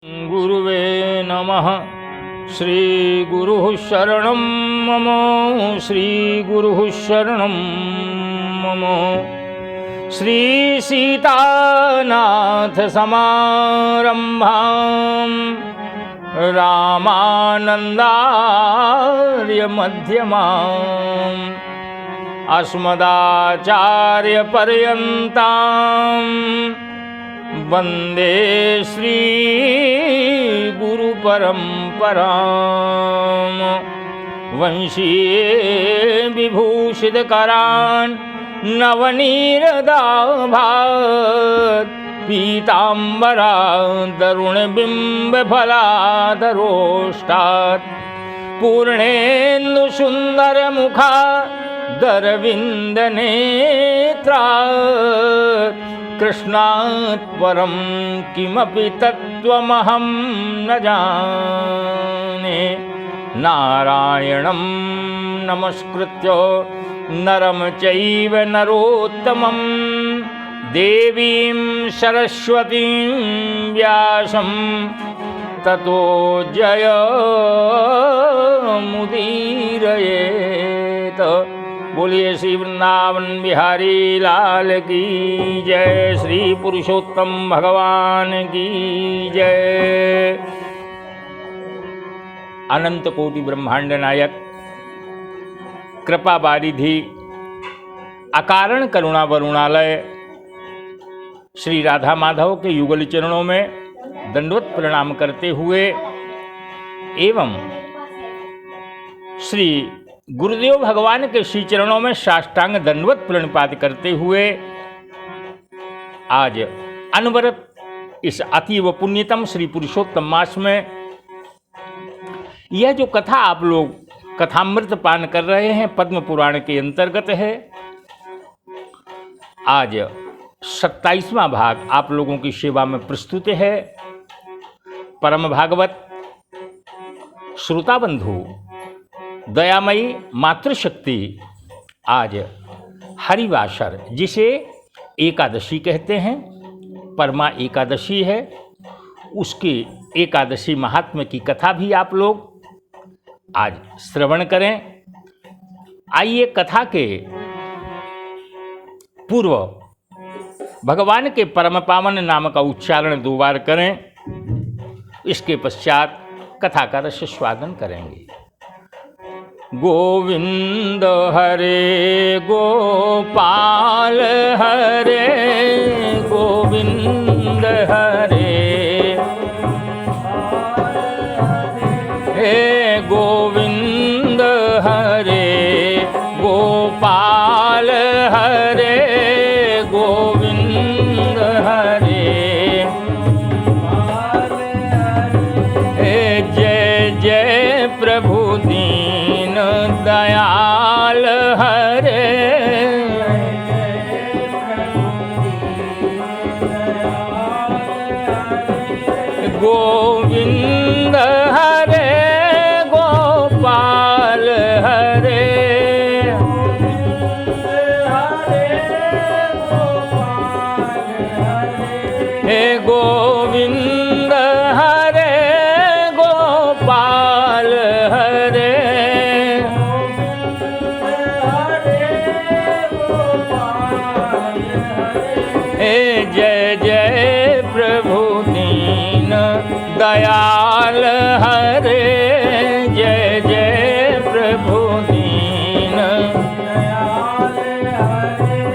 गुरुवे नमः। श्री गुरुः शरणं मम, श्री गुरुः शरणं मम। श्री सीतानाथ समारंभां रामानन्दार्य मध्यमाम् अस्मदाचार्य पर्यन्तां वन्दे श्री गुरु परम्परां। वंशीये विभूषितकरान् नवनीरदाभात् पीताम्बरादरुणबिम्बफलाधरोष्टात् पूर्णेन्दुसुन्दरमुखा दरविन्दनेत्रात् कृष्णात् परं किमपि तत्त्वमहं न जाने। नारायणं नमस्कृत्य नरं चैव नरोत्तमं देवीं सरस्वतीं व्यासं ततो जयमुदीरयेत्। बोलिए श्री वृंदावन बिहारी लाल की जय, श्री पुरुषोत्तम भगवान की जय। अनंत कोटि ब्रह्मांड नायक, कृपा बारिधि, अकारण करुणा वरुणालय श्री राधा माधव के युगल चरणों में दंडवत प्रणाम करते हुए एवं श्री गुरुदेव भगवान के श्री चरणों में साष्टांग दंडवत प्रणिपात करते हुए आज अनवरत इस अतीव पुण्यतम श्री पुरुषोत्तम मास में यह जो कथा आप लोग कथामृत पान कर रहे हैं पद्म पुराण के अंतर्गत है। आज 27वां भाग आप लोगों की सेवा में प्रस्तुत है। परम भागवत श्रोता बंधु, दयामयी मातृशक्ति आज हरिवासर, जिसे एकादशी कहते हैं, परमा एकादशी है, उसकी एकादशी महात्म्य की कथा भी आप लोग आज श्रवण करें। आइए कथा के पूर्व भगवान के परम पावन नाम का उच्चारण 2 बार करें। इसके पश्चात कथा का रस स्वादन करेंगे। गोविंद हरे गोपाल हरे गोविंद हरे, हे गोविंद हरे गोपाल हरे गोविंद हरे, हे जय जय प्रभु दीन दयाल हरे, गोविंद हरे गोपाल हरे, हे गोविंद हरे गोपाल हरे, हे जय जय प्रभु दीन दयाल हरे, जय जय प्रभु दीन,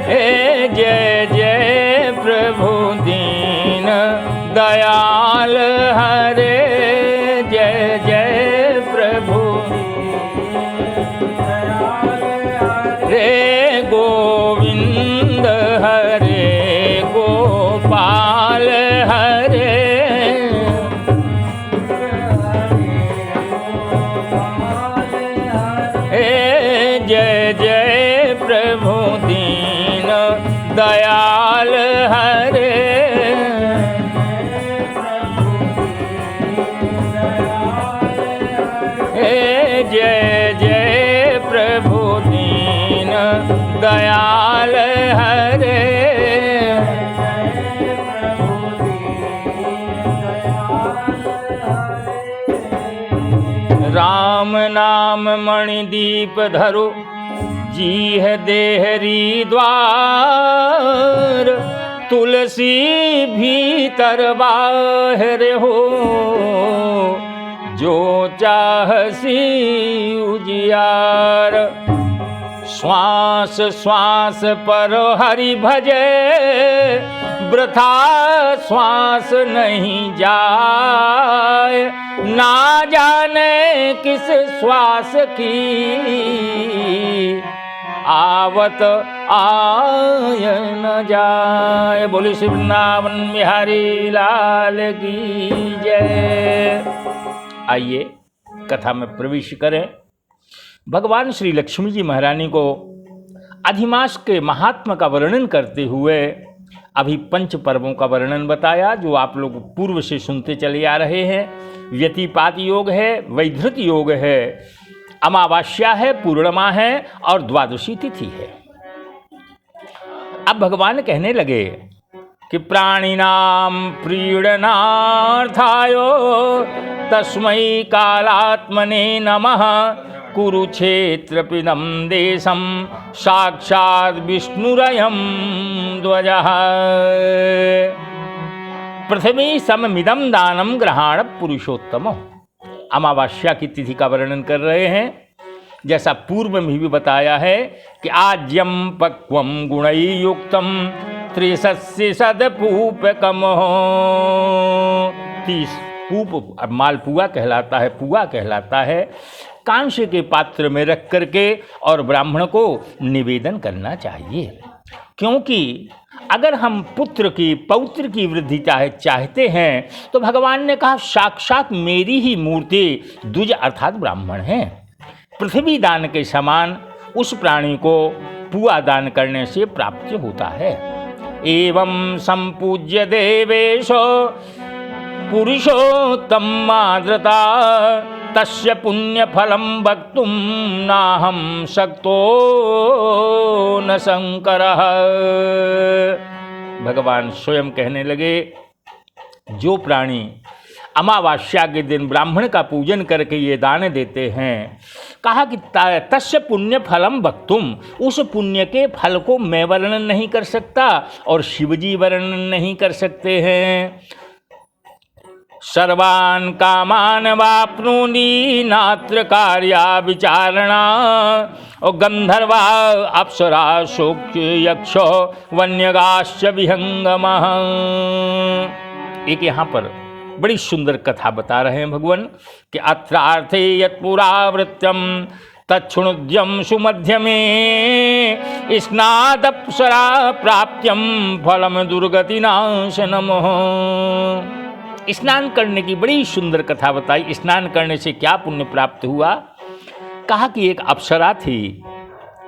हे जय जय प्रभु दीन दयाल हरे, जय जय प्रभु रे गोविंद हरे गोपाल हरे, हे जय जय प्रभु दीन दयाल हरे, हे जय जय प्रभु दीन दयाल हरे, राम नाम मणिदीप धरो, जी है देहरी द्वार, तुलसी भीतर बाहर हो, जो चाहसी उजियार। श्वास श्वास पर हरि भजे, वृथा श्वास नहीं जाए, ना जाने किस श्वास की आवत आय न जाए। बोले श्री वृंदावन बिहारी लाल की जय। आइए कथा में प्रवेश करें। भगवान श्री लक्ष्मी जी महारानी को अधिमास के महात्मा का वर्णन करते हुए अभी पंच पर्वों का वर्णन बताया, जो आप लोग पूर्व से सुनते चले आ रहे हैं। व्यतिपात योग है, वैधृत योग है, अमावास्या है, पूर्णिमा है और द्वादशी तिथि है। अब भगवान कहने लगे कि प्राणिनाम प्रीडनार्थाय तस्मै कालात्मने नमः, कुरुक्षेत्रपिदं देशं साक्षात् विष्णुरयं ध्वजः। पृथ्वी सममिदं दानं गृहाण पुरुषोत्तम। अमावास्या की तिथि का वर्णन कर रहे हैं। जैसा पूर्व में भी बताया है कि आज्यम पक्वम गुणयुक्तम त्रिशस्य सदपूपकम। 30 पूप मालपुआ कहलाता है, पुआ कहलाता है। कांस्य के पात्र में रख करके और ब्राह्मण को निवेदन करना चाहिए, क्योंकि अगर हम पुत्र की पौत्र की वृद्धि चाहते हैं तो भगवान ने कहा साक्षात मेरी ही मूर्ति द्विज अर्थात ब्राह्मण है। पृथ्वी दान के समान उस प्राणी को पुआ दान करने से प्राप्त होता है। एवं संपूज्य देवेशो पुरुषोत्तम माद्रता, तस्य पुण्य फलम वक्तुम नाहम शक्तो न शंकरः। भगवान स्वयं कहने लगे, जो प्राणी अमावास्या के दिन ब्राह्मण का पूजन करके ये दान देते हैं, कहा कि तस्य पुण्य फलम वक्तुम, उस पुण्य के फल को मैं वर्णन नहीं कर सकता और शिवजी वर्णन नहीं कर सकते हैं। सर्वान् कामान वाप्नोति नात्र कार्या विचारणा, और गंधर्वा अप्सरा शोक यक्ष वन्यगाश्च विहंगमः। एक यहाँ पर बड़ी सुंदर कथा बता रहे हैं भगवान कि अत्रार्थे यत्पुरावृत्यम तच्छृणुद्यम सुमध्यमे, स्नादप्सरा प्राप्त्यम फलम दुर्गति नाशनम। स्नान करने की बड़ी सुंदर कथा बताई। स्नान करने से क्या पुण्य प्राप्त हुआ? कहा कि एक अप्सरा थी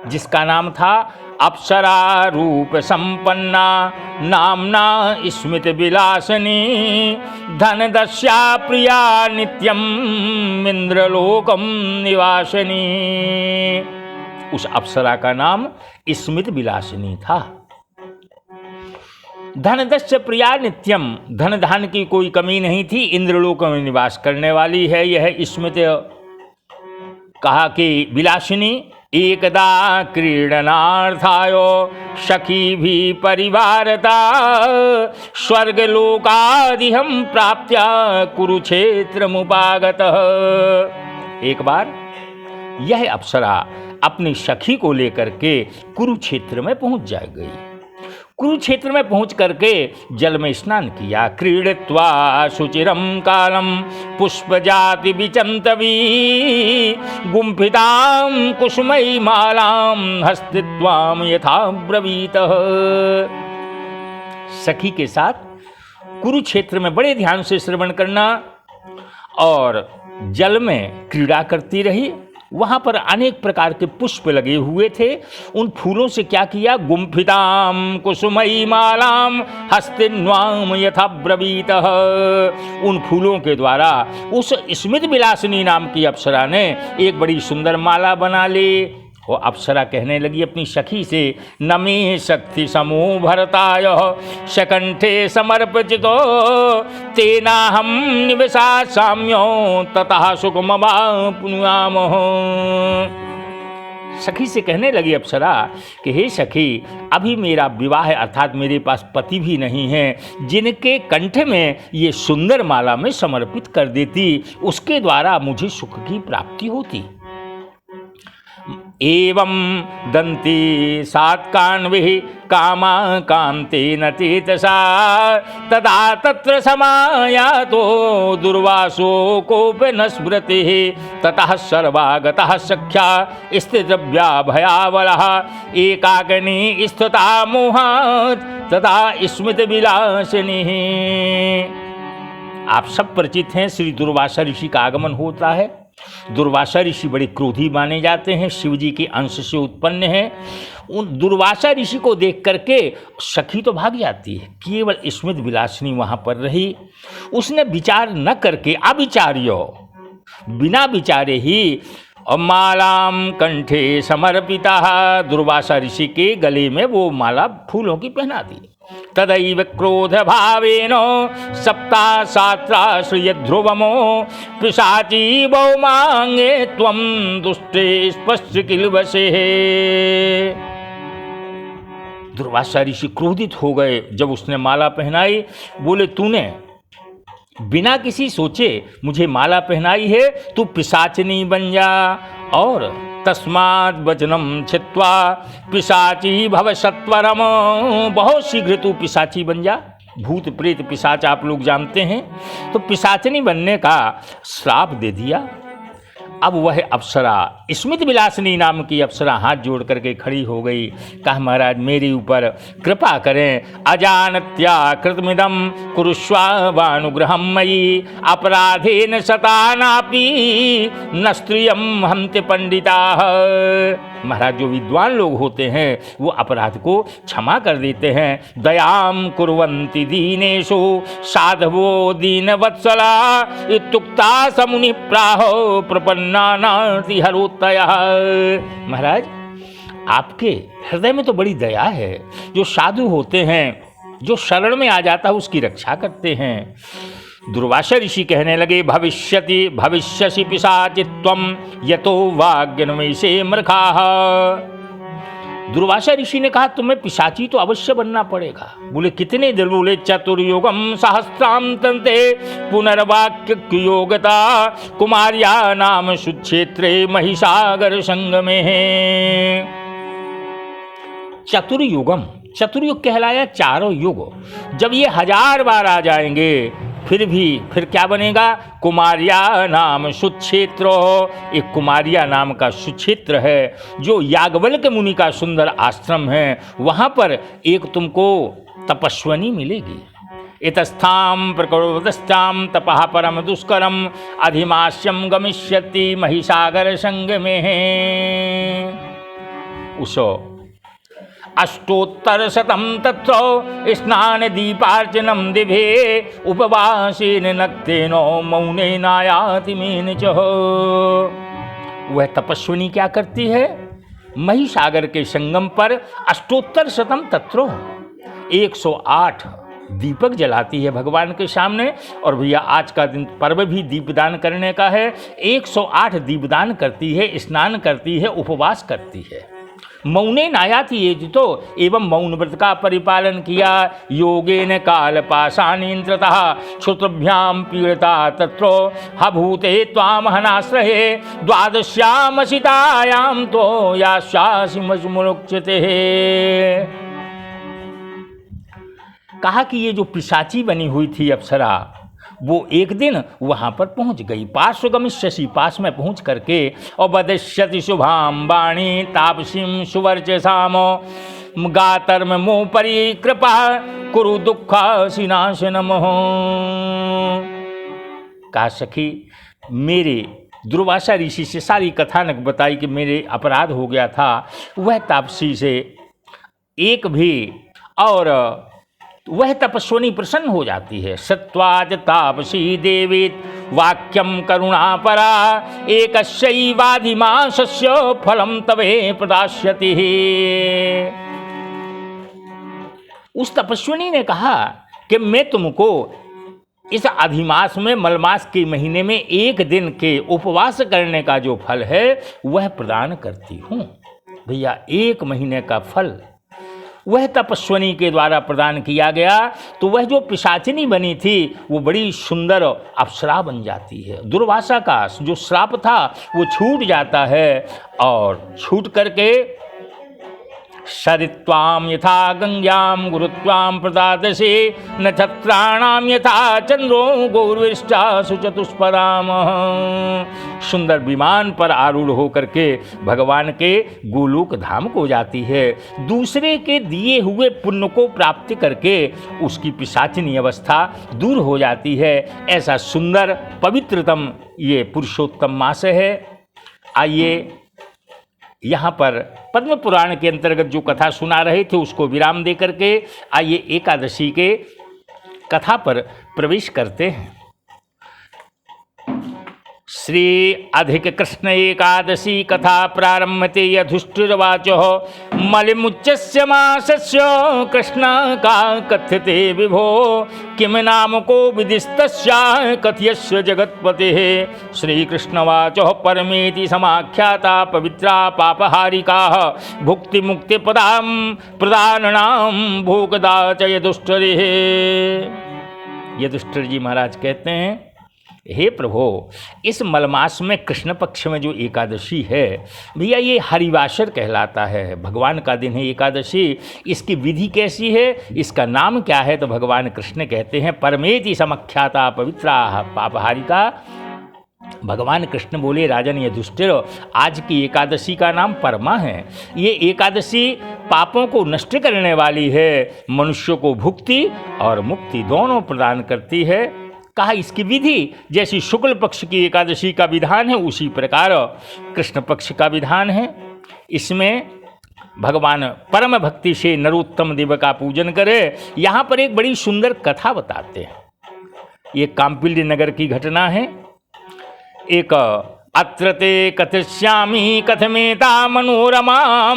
जिसका नाम था अप्सरा रूप संपन्ना, नामना स्मित विलासनी, धन दस्या प्रिया नित्यम इंद्रलोकम निवासनी। उस अप्सरा का नाम स्मित विलासिनी था। धन दस्य प्रिया नित्यम, धन धान की कोई कमी नहीं थी, इंद्रलोक में निवास करने वाली है यह स्मित। कहा कि विलासिनी एकदा क्रीडनार्थायो सखी भी परिवारता, स्वर्गलोकादिहं प्राप्त्या कुरुक्षेत्रमुपागतः। एक बार यह अप्सरा अपनी सखी को लेकर के कुरुक्षेत्र में पहुंच जा गई। कुरुक्षेत्र में पहुंच करके जल में स्नान किया। क्रीडत्वा शुचिरम कालम पुष्पजाति विचंतवी, गुंफिताम कुसुमयी मालाम हस्तित्वाम यथा ब्रवीतः। सखी के साथ कुरुक्षेत्र में बड़े ध्यान से श्रवण करना और जल में क्रीड़ा करती रही। वहाँ पर अनेक प्रकार के पुष्प लगे हुए थे। उन फूलों से क्या किया? गुंफिताम कुसुमयी मालाम हस्तिन्वाम यथा ब्रवीतः। उन फूलों के द्वारा उस स्मित विलासिनी नाम की अप्सरा ने एक बड़ी सुंदर माला बना ली वो अप्सरा कहने लगी अपनी सखी से, न मे शक्ति समूह भरताय शकंठे समर्पितो तेना हम निवसा साम्यो ततः सुखमवा पुण्यामः। सखी से कहने लगी अप्सरा कि हे सखी, अभी मेरा विवाह है, अर्थात मेरे पास पति भी नहीं है, जिनके कंठ में ये सुंदर माला में समर्पित कर देती, उसके द्वारा मुझे सुख की प्राप्ति होती। एवं दंती सात्कान्विः कामा कांतेन चेतसा तदा तत्र समायातो दुर्वासो कोपि न स्मृतिः ततः सर्वागतः सख्या स्थितव्या भयावलः एकाकिनी स्थिता मोहात् तथा स्मृति विलासिनीः। आप सब परिचित हैं, श्री दुर्वासा ऋषि का आगमन होता है। दुर्वासा ऋषि बड़े क्रोधी माने जाते हैं, शिव जी के अंश से उत्पन्न हैं। उन दुर्वासा ऋषि को देख करके सखी तो भाग जाती है, केवल स्मृति विलासिनी वहाँ पर रही। उसने विचार न करके अविचार्यो, बिना विचारे ही मालाम कंठे समर्पिता, दुर्वासा ऋषि के गले में वो माला फूलों की पहना दी। तदैव क्रोध भावेन सप्ता सात्रा श्रिय ध्रुवमो पिशाची बहुमांगे त्वं दुष्टे स्पष्ट किलवसे। दुर्वासा ऋषि क्रोधित हो गए जब उसने माला पहनाई। बोले, तूने बिना किसी सोचे मुझे माला पहनाई है, तू पिशाचिनी बन जा और तस्मात् वचनम छित्वा पिशाची भव सत्वरम, बहुत शीघ्र तू पिशाची बन जा। भूत प्रेत पिशाच आप लोग जानते हैं, तो पिशाचनी बनने का श्राप दे दिया। अब वह अप्सरा स्मृति विलासिनी नाम की अप्सरा हाथ जोड़ करके खड़ी हो गई। कहा, महाराज मेरे ऊपर कृपा करें, अजानत्या कृतमिदं कुरुष्वानुग्रहं मयि अपराधेन शतानापि न स्त्रियं हन्ति पंडिताः। महाराज जो विद्वान लोग होते हैं वो अपराध को क्षमा कर देते हैं। दयाम कुर्वन्ति दीनेषु साधवो दीनवत्सला इत्युक्ता समुनि प्राहो प्रपन्नानाति हरोत्तयः। महाराज आपके हृदय में तो बड़ी दया है, जो साधु होते हैं, जो शरण में आ जाता है उसकी रक्षा करते हैं। दुर्वासा ऋषि कहने लगे, भविष्यसि पिशाचित्वं यतो वाग्यन्वैषे मूर्खाः। दुर्वासा ऋषि ने कहा, तुम्हें पिशाची तो अवश्य बनना पड़ेगा। बोले, कितने दिन? बोले, चतुर्युगम सहस्राम तन्ते पुनर्वाक्य योगता कुमार्या नाम सुक्षेत्रे महिषागर संगमे। चतुर्युगम, चतुर्युग कहलाया चारों युग। जब ये 1000 बार आ जाएंगे फिर क्या बनेगा? कुमारिया नाम सुक्षेत्र। एक कुमारिया नाम का सुक्षेत्र है जो याज्ञवल्क्य मुनि का सुंदर आश्रम है, वहाँ पर एक तुमको तपस्वनी मिलेगी। इतस्थाम प्रकृतस्थाम तपः परम दुष्करम अधिमास्यम गमिष्यति महिषागर संगमे। उसो अष्टोत्तरशतं तत्र स्नान दीपार्चनम दिभे उपवासेन नक्तेन मौनेनायाति मेनचः। वह तपस्विनी क्या करती है? महिषागर के संगम पर अष्टोत्तरशतं तत्रो 108 दीपक जलाती है भगवान के सामने। और भैया आज का दिन पर्व भी दीपदान करने का है। 108 दीपदान करती है, स्नान करती है, उपवास करती है। मौने नायाति ये तो एवं मौन व्रत का परिपालन किया। योगेन काल पाशानींत्रतः क्षुत्रभ्याम पीड़िता तत्रो हभूते त्वाम हनाश्रये द्वादश्याम सीतायाम तो यास्यासि मजमुक्ष्यते। कहा कि ये जो पिशाची बनी हुई थी अप्सरा, वो एक दिन वहाँ पर पहुँच गई। पार्श्वगमिष्यसि, पास में पहुँच करके, और वदिष्यति शुभाम वाणी तापसीम सुवर्चसाम गातर्म मोह परि कृपा कुरु दुःखासिनाशनम। कहा, सखी मेरे दुर्वासा ऋषि से सारी कथानक बताई कि मेरे अपराध हो गया था। वह तापसी से एक भी, और वह तपस्वनी प्रसन्न हो जाती है। सत्वाज तापसी देवी वाक्यम करुणापरा एकस्यैवाधिमासस्य फलम तवे प्रदास्यति। उस तपस्विनी ने कहा कि मैं तुमको इस अधिमास में, मलमास के महीने में एक दिन के उपवास करने का जो फल है वह प्रदान करती हूँ। भैया, एक महीने का फल वह तपस्विनी के द्वारा प्रदान किया गया तो वह जो पिशाचिनी बनी थी वो बड़ी सुंदर अप्सरा बन जाती है। दुर्वासा का जो श्राप था वो छूट जाता है और छूट करके सरित्वाम यथा गंग्याम गुरुत्वाम प्रदादसे नक्षत्राणाम यथा चंद्रो गौरविष्टा सुचतुष्पदाम। सुंदर विमान पर आरूढ़ होकर के भगवान के गोलोक धाम को जाती है। दूसरे के दिए हुए पुण्य को प्राप्त करके उसकी पिशाचिनी अवस्था दूर हो जाती है। ऐसा सुंदर पवित्रतम ये पुरुषोत्तम मास है। आइए, यहाँ पर पद्म पुराण के अंतर्गत जो कथा सुना रहे थे उसको विराम दे करके आइए एकादशी के कथा पर प्रवेश करते हैं। श्री अधिक कृष्ण एकादशी कथा प्रारम्भते युधिष्ठिर्वाचः मलिमुच्चस्य मासस्य कृष्ण का कथ्यते विभो किम नाम को विदिस्तस्या कथयस्य जगत्पतेः। श्रीकृष्णवाचः परमेति समाख्याता पवित्रा पापहारिकाः भुक्ति मुक्ति पदां प्रदाननां भोगदा च युधिष्ठिरेः। युधिष्ठिर जी महाराज कहते हैं, हे प्रभु, इस मलमास में कृष्ण पक्ष में जो एकादशी है भैया ये हरिवासर कहलाता है। भगवान का दिन है एकादशी। इसकी विधि कैसी है, इसका नाम क्या है? तो भगवान कृष्ण कहते हैं परमेति समख्याता पवित्रा पापहारिका। भगवान कृष्ण बोले, राजन युधिष्ठिर, आज की एकादशी का नाम परमा है। ये एकादशी पापों को नष्ट करने वाली है, मनुष्य को भुक्ति और मुक्ति दोनों प्रदान करती है। कहा इसकी विधि जैसी शुक्ल पक्ष की एकादशी का विधान है उसी प्रकार कृष्ण पक्ष का विधान है। इसमें भगवान परम भक्ति से नरोत्तम देव का पूजन करे। यहाँ पर एक बड़ी सुंदर कथा बताते हैं। ये काम्पिल्य नगर की घटना है। एक अत्रते कथिष्यामि कथमेता मनोरमां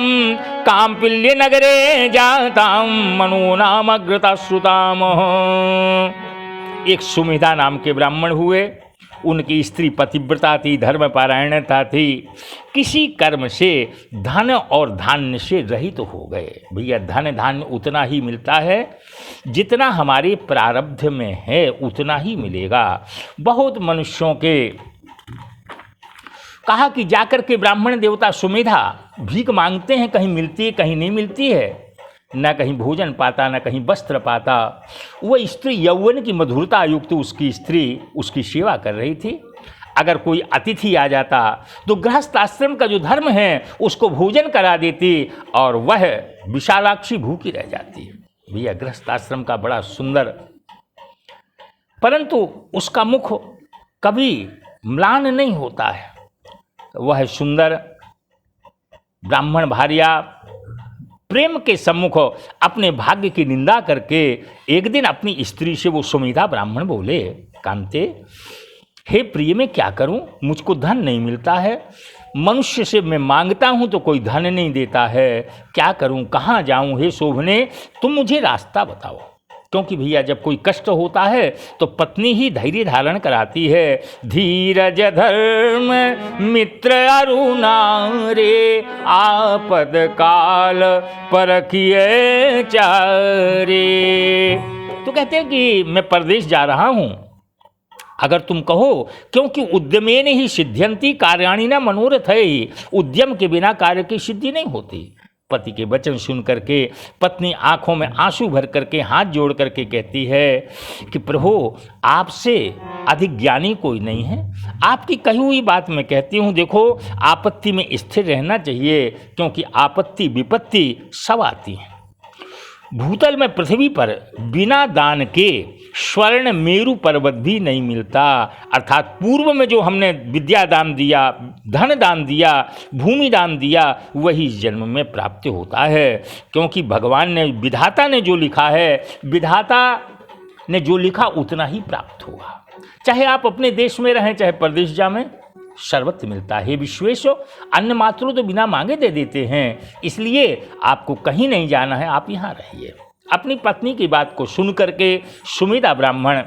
काम्पिल्य नगरे जातां मनो नाम अग्रता श्रुताम। एक सुमिधा नाम के ब्राह्मण हुए। उनकी स्त्री पतिव्रता थी, धर्म पारायणता थी। किसी कर्म से धन और धान्य से रहित तो हो गए। भैया, धन धान्य उतना ही मिलता है जितना हमारे प्रारब्ध में है, उतना ही मिलेगा। बहुत मनुष्यों के कहा कि जाकर के ब्राह्मण देवता सुमिधा भीख मांगते हैं, कहीं मिलती है कहीं नहीं मिलती है, न कहीं भोजन पाता न कहीं वस्त्र पाता। वह स्त्री यौवन की मधुरता युक्त उसकी स्त्री उसकी सेवा कर रही थी। अगर कोई अतिथि आ जाता तो गृहस्थ आश्रम का जो धर्म है उसको भोजन करा देती और वह विशालाक्षी भूखी रह जाती। भैया, गृहस्थ आश्रम का बड़ा सुंदर, परंतु उसका मुख कभी म्लान नहीं होता है। वह सुंदर ब्राह्मण भार्या प्रेम के सम्मुख अपने भाग्य की निंदा करके एक दिन अपनी स्त्री से वो सुमिधा ब्राह्मण बोले, कांते, हे प्रिय, मैं क्या करूं? मुझको धन नहीं मिलता है। मनुष्य से मैं मांगता हूं तो कोई धन नहीं देता है। क्या करूं, कहाँ जाऊं? हे शोभने, तुम मुझे रास्ता बताओ। क्योंकि भैया, जब कोई कष्ट होता है तो पत्नी ही धैर्य धारण कराती है। धीरज धर्म मित्र अरुणा रे आपद काल परखिए चारे। तो कहते हैं कि मैं परदेश जा रहा हूँ, अगर तुम कहो, क्योंकि उद्यमेन ही सिद्ध्यंती कार्याणि न मनोरथ है। उद्यम के बिना कार्य की सिद्धि नहीं होती। पति के वचन सुन करके पत्नी आंखों में आंसू भर करके हाथ जोड़ करके कहती है कि प्रभु, आपसे अधिक ज्ञानी कोई नहीं है। आपकी कही हुई बात मैं कहती हूँ। देखो, आपत्ति में स्थिर रहना चाहिए, क्योंकि आपत्ति विपत्ति सब आती है। भूतल में पृथ्वी पर बिना दान के स्वर्ण मेरु पर्वत भी नहीं मिलता। अर्थात पूर्व में जो हमने विद्या दान दिया, धन दान दिया, भूमि दान दिया, वही जन्म में प्राप्त होता है। क्योंकि भगवान ने, विधाता ने जो लिखा है, विधाता ने जो लिखा उतना ही प्राप्त होगा। चाहे आप अपने देश में रहें चाहे परदेश जामें, सर्वत्र मिलता है। विश्वेशो, अन्न मात्र तो बिना मांगे दे देते हैं, इसलिए आपको कहीं नहीं जाना है, आप यहाँ रहिए। अपनी पत्नी की बात को सुन करके सुमेधा ब्राह्मण,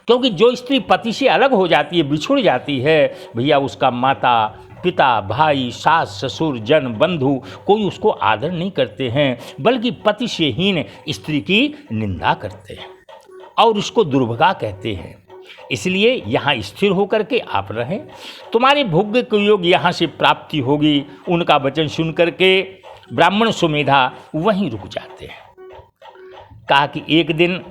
क्योंकि जो स्त्री पति से अलग हो जाती है, बिछुड़ जाती है, भैया उसका माता पिता भाई सास ससुर जन बंधु कोई उसको आदर नहीं करते हैं, बल्कि पति से हीन स्त्री की निंदा करते हैं और उसको दुर्भगा कहते हैं। इसलिए यहाँ स्थिर होकर के आप रहें, तुम्हारे भोग्य को योग यहाँ से प्राप्ति होगी। उनका वचन सुन करके ब्राह्मण सुमेधा वहीं रुक जाते हैं। कहा कि एक दिन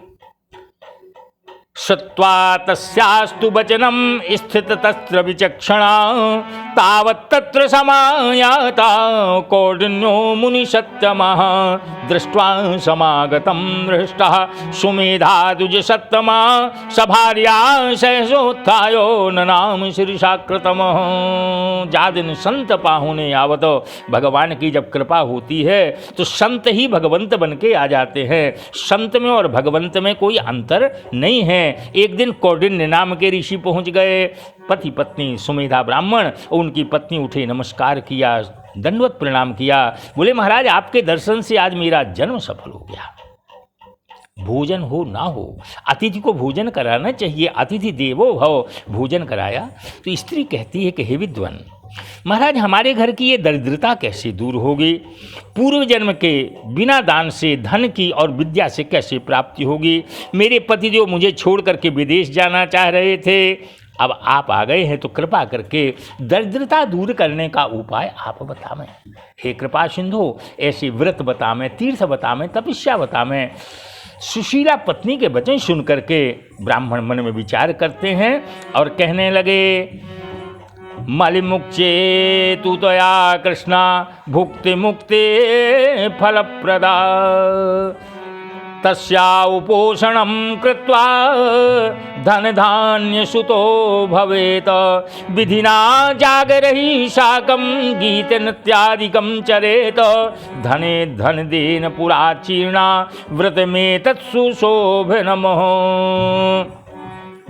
श्रुत्वा तस्यास्तु वचनम स्थित तत्र विचक्षणा तावत् तत्र समायाता कौंडिन्यो मुनि सत्तमः दृष्ट्वा समागतं दृष्टः सुमेधा द्विज सत्तमा सभार्या सहसोत्थायो ननाम शीर्षाकृतमः। जा दिन संत पाहुने आवत, भगवान की जब कृपा होती है तो संत ही भगवंत बन के आ जाते हैं। संत में और भगवंत में कोई अंतर नहीं है। एक दिन कौंडिन्य नाम के ऋषि पहुंच गए। पति पत्नी सुमेधा ब्राह्मण, उनकी पत्नी उठे, नमस्कार किया, दंडवत प्रणाम किया, बोले महाराज आपके दर्शन से आज मेरा जन्म सफल हो गया। भोजन हो ना हो, अतिथि को भोजन कराना चाहिए, अतिथि देवो भव। भोजन कराया तो स्त्री कहती है कि हे विद्वान महाराज, हमारे घर की ये दरिद्रता कैसे दूर होगी? पूर्व जन्म के बिना दान से धन की और विद्या से कैसे प्राप्ति होगी? मेरे पतिदेव मुझे छोड़ करके विदेश जाना चाह रहे थे, अब आप आ गए हैं तो कृपा करके दरिद्रता दूर करने का उपाय आप बतावें। हे कृपा सिंधु, ऐसे व्रत बतावें, तीर्थ बतावें, तपस्या बतावें। सुशीला पत्नी के वचन सुन करके ब्राह्मण मन में विचार करते हैं और कहने लगे, मलिमुक्चे तु तया कृष्णा भुक्ति मुक्ति फलप्रदा तस्या उपोषणं कृत्वा धन धान्य सुतो भवेत विधिना जागरहि साकं गीत नृत्यादिकं चरेत धने धन देन पुराचीर्णा व्रत में तत्सुशोभनमः।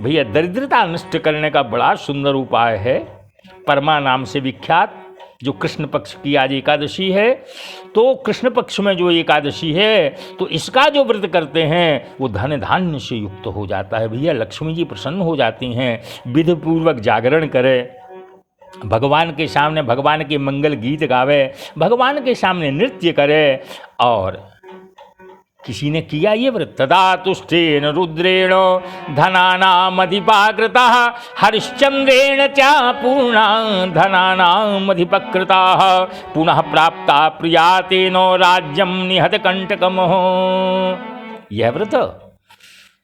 भैया दरिद्रता नष्ट करने का बड़ा सुंदर उपाय है। परमा नाम से विख्यात जो कृष्ण पक्ष की आज एकादशी है, तो कृष्ण पक्ष में जो एकादशी है तो इसका जो व्रत करते हैं वो धन धान्य से युक्त हो जाता है। भैया लक्ष्मी जी प्रसन्न हो जाती हैं। विधि पूर्वक जागरण करे, भगवान के सामने भगवान के मंगल गीत गावे, भगवान के सामने नृत्य करे। और किसी ने किया ये व्रत, तदा तुष्टेन रुद्रेण धनानामधिपाकृताः हरिश्चंद्रेण च पूर्णा धनानामधिपकृताः पुनः प्राप्ता प्रिया तेनो राज्यं निहत कंटकमः। यह व्रत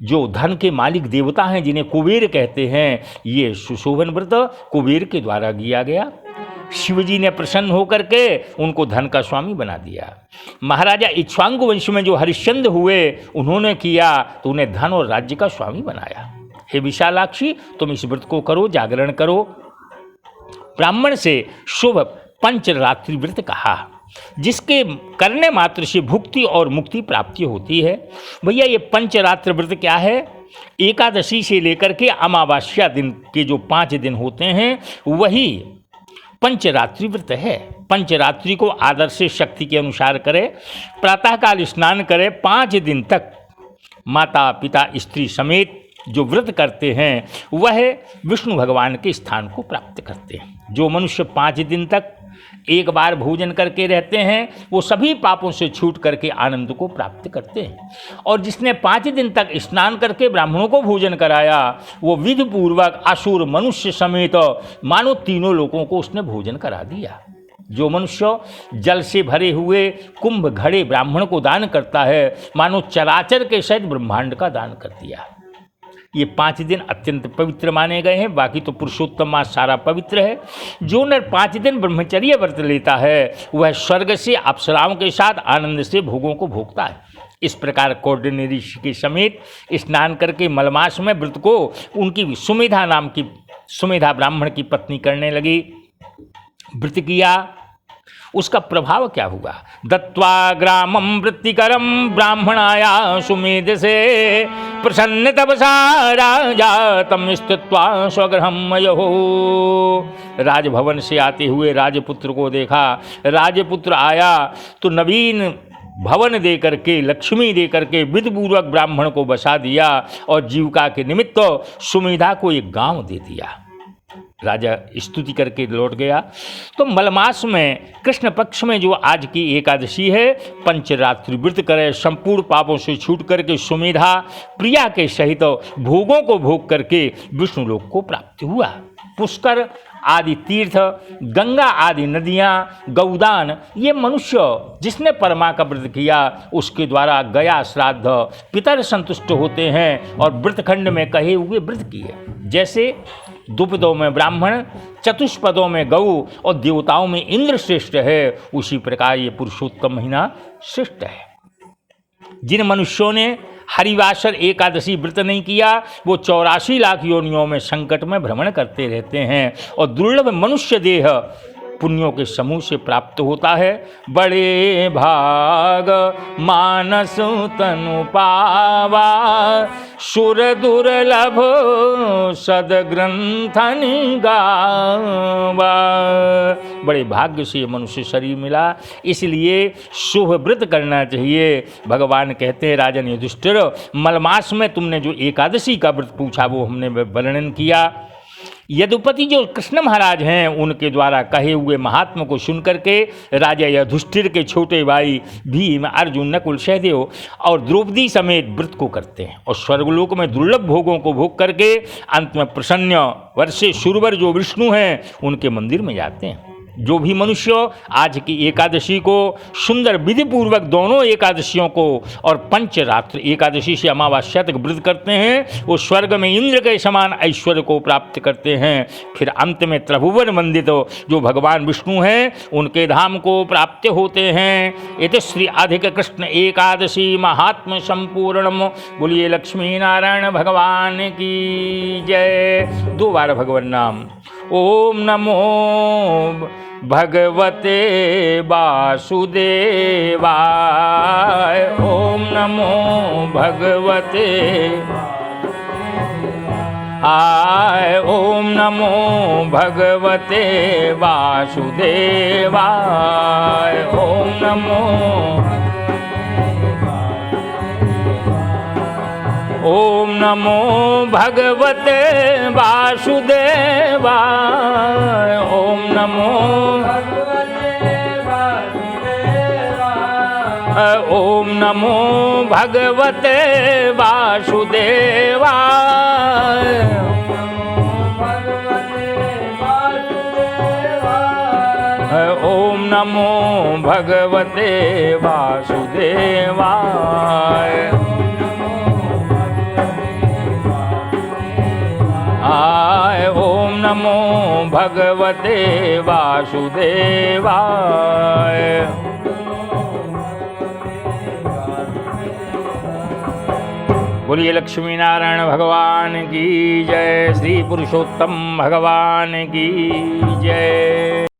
जो धन के मालिक देवता हैं जिन्हें कुबेर कहते हैं, ये सुशोभन व्रत कुबेर के द्वारा किया गया। शिवजी ने प्रसन्न होकर के उनको धन का स्वामी बना दिया। महाराजा इक्ष्वाकु वंश में जो हरिश्चंद्र हुए उन्होंने किया तो उन्हें धन और राज्य का स्वामी बनाया। हे विशालाक्षी, तुम इस व्रत को करो, जागरण करो। ब्राह्मण से शुभ पंचरात्रि व्रत कहा, जिसके करने मात्र से भुक्ति और मुक्ति प्राप्ति होती है। भैया ये पंचरात्र व्रत क्या है? एकादशी से लेकर के अमावस्या दिन के जो 5 दिन होते हैं वही पंचरात्रि व्रत है। पंचरात्रि को आदर से शक्ति के अनुसार करे, प्रातःकाल स्नान करे, 5 दिन तक माता पिता स्त्री समेत जो व्रत करते हैं वह विष्णु भगवान के स्थान को प्राप्त करते हैं। जो मनुष्य 5 दिन तक एक बार भोजन करके रहते हैं वो सभी पापों से छूट करके आनंद को प्राप्त करते हैं। और जिसने 5 दिन तक स्नान करके ब्राह्मणों को भोजन कराया वो विधि पूर्वक असुर मनुष्य समेत मानो तीनों लोगों को उसने भोजन करा दिया। जो मनुष्य जल से भरे हुए कुंभ घड़े ब्राह्मण को दान करता है मानो चराचर के सहित ब्रह्मांड का दान कर दिया। ये 5 दिन अत्यंत पवित्र माने गए हैं। बाकी तो पुरुषोत्तम मास सारा पवित्र है। जो नर 5 दिन ब्रह्मचर्य व्रत लेता है वह स्वर्ग से अप्सराओं के साथ आनंद से भोगों को भोगता है। इस प्रकार कौंडिन्य ऋषि के समेत स्नान करके मलमास में व्रत को उनकी सुमेधा नाम की सुमेधा ब्राह्मण की पत्नी करने लगी। व्रत किया, उसका प्रभाव क्या हुआ? दत्वा ग्रामं वृत्तिकरं ब्राह्मणाया सुमेध से प्रसन्न तपसा राजा तम स्थित्वा स्वगृहं मयो। राजभवन से आते हुए राजपुत्र को देखा। राजपुत्र आया तो नवीन भवन दे करके, लक्ष्मी दे करके विधिपूर्वक ब्राह्मण को बसा दिया और जीविका के निमित्त सुमेधा को एक गांव दे दिया। राजा स्तुति करके लौट गया। तो मलमास में कृष्ण पक्ष में जो आज की एकादशी है, पंचरात्रि व्रत करे, संपूर्ण पापों से छूट करके सुमेधा प्रिया के सहित भोगों को भोग करके विष्णु लोक को प्राप्त हुआ। पुष्कर आदि तीर्थ, गंगा आदि नदियाँ, गौदान, ये मनुष्य जिसने परमा का व्रत किया उसके द्वारा गया श्राद्ध पितर संतुष्ट होते हैं और व्रतखंड में कहे हुए व्रत किए। जैसे द्विपदों में ब्राह्मण, चतुष्पदों में गौ और देवताओं में इंद्र श्रेष्ठ है, उसी प्रकार ये पुरुषोत्तम महीना श्रेष्ठ है। जिन मनुष्यों ने हरिवासर एकादशी व्रत नहीं किया वो 84 लाख योनियों में संकट में भ्रमण करते रहते हैं और दुर्लभ मनुष्य देह पुण्यों के समूह से प्राप्त होता है। बड़े भाग मानस तनु पावा सुर दुर्लभ सदग्रंथनि गावा। बड़े भाग्य से मनुष्य शरीर मिला, इसलिए शुभ व्रत करना चाहिए। भगवान कहते हैं राजन युधिष्ठिर, मलमास में तुमने जो एकादशी का व्रत पूछा वो हमने वर्णन किया। यदुपति जो कृष्ण महाराज हैं उनके द्वारा कहे हुए महात्मा को सुन करके राजा युधिष्ठिर के छोटे भाई भीम, अर्जुन, नकुल, सहदेव और द्रौपदी समेत व्रत को करते हैं और स्वर्गलोक में दुर्लभ भोगों को भोग करके अंत में प्रसन्न वर्षे सुरवर जो विष्णु हैं उनके मंदिर में जाते हैं। जो भी मनुष्य आज की एकादशी को सुंदर विधि पूर्वक दोनों एकादशियों को और पंचरात्र एकादशी से अमावस्या तक व्रत करते हैं वो स्वर्ग में इंद्र के समान ऐश्वर्य को प्राप्त करते हैं। फिर अंत में त्रिभुवन वंदित जो भगवान विष्णु हैं उनके धाम को प्राप्त होते हैं। इति श्री अधिक कृष्ण एकादशी महात्म संपूर्णम। बोलिए लक्ष्मी नारायण भगवान की जय। 2 बार भगवान नाम। ओम नमो भगवते वासुदेवाय। ओम नमो भगवते आय। ओम नमो भगवते वासुदेवाय। ओम नमो ओम नमो भगवते वासुदेवाय। ओम नमो ओम नमो भगवते वासुदेवाय। ओम नमो भगवते वासुदेवाय। आय। ओम नमो भगवते वासुदेवाय। बोलिए लक्ष्मी नारायण भगवान की जय। श्री पुरुषोत्तम भगवान की जय।